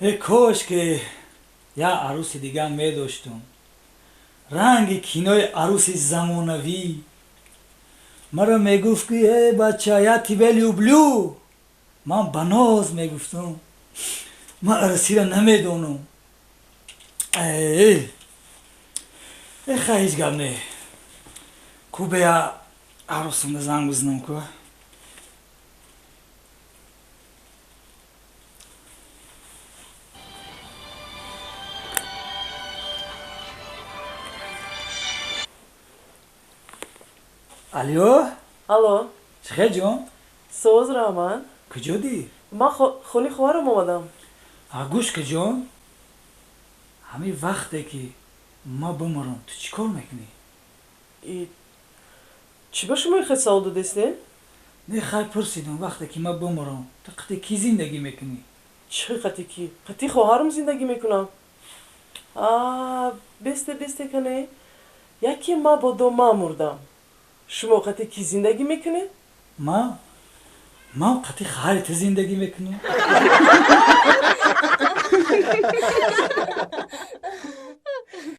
کاش که یا عروس دیگه می داشتم. رنگ کینای عروس زمانوی مرا میگفت که ای بچه یا تیبلیو بلو. من بناز میگفتم من عروسی را نمیدونم. ای خیلی گم نه. کوبه یا عروسم زنگ بزنم که. الو الو چخیر جان؟ سوز رحمان کجا دی؟ من خونی خوارم اومدم. گوش که جان همین وقته که ما بمرم تو چی کار میکنی؟ چی به شما خیلی سوال دادستین؟ نه خیلی پرسیدم وقتی که ما بمرم تو قطعه کی زندگی میکنی؟ چه قطعی کی؟ قطعی خواهرم زندگی میکنم. بسته کنه یکی ما با دو ما مردم. شما قطعی کی زندگی میکنه؟ ما قطعه خواهرت زندگی میکنی؟